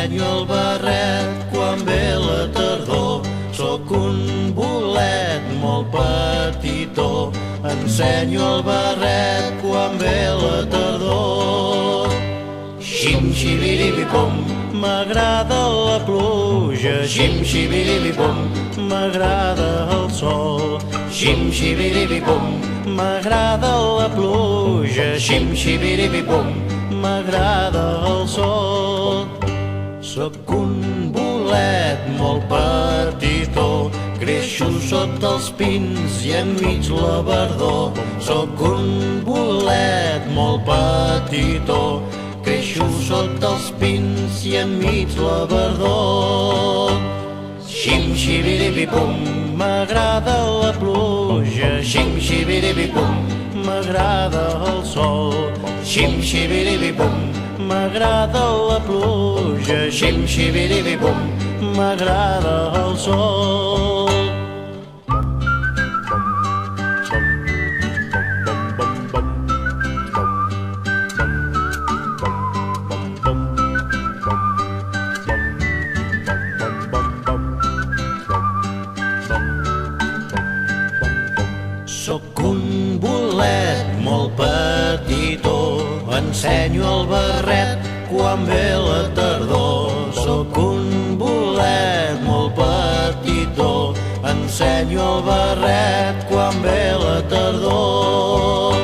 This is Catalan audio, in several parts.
ensenyo el barret quan ve la tardor. Sóc un bolet molt petitó, ensenyo el barret quan ve la tardor. Xim-xibiribibom, m'agrada la pluja. Xim-xibiribibom, m'agrada el sol. Xim-xibiribibom, m'agrada la pluja. Xim-xibiribibom, m'agrada el sol. Sóc un bolet molt petitó, creixo sota els pins i enmig la verdor. Sóc un bolet molt petitó, creixo sota els pins i enmig la verdor. Xim-xibiribibum, m'agrada la pluja. Xim-xibiribibum, m'agrada el sol. Xim-xibiribibum, m'agrada la pluja. Xim-xibiribibum, m'agrada el sol. Sóc un bolet molt petitó, ensenyo el barret quan ve la tardor. Sóc un bolet molt petitó, ensenyo el barret quan ve la tardor.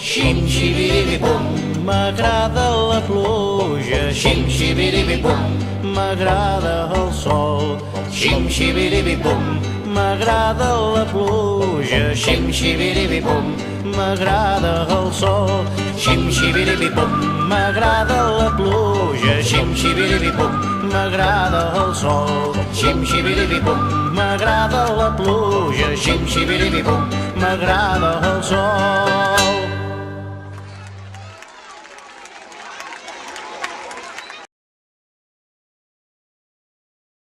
Xim-xibiribibum, m'agrada la pluja. Xim-xibiribibum, m'agrada el sol. Xim-xibiribibum, m'agrada la pluja. Xim-xibiribibum, m'agrada el sol. Xim-xibiribibum, m'agrada la pluja. Xim-xibiribibum, m'agrada el sol. Xim-xibiribibum, m'agrada la pluja. Xim-xibiribibum, m'agrada el sol.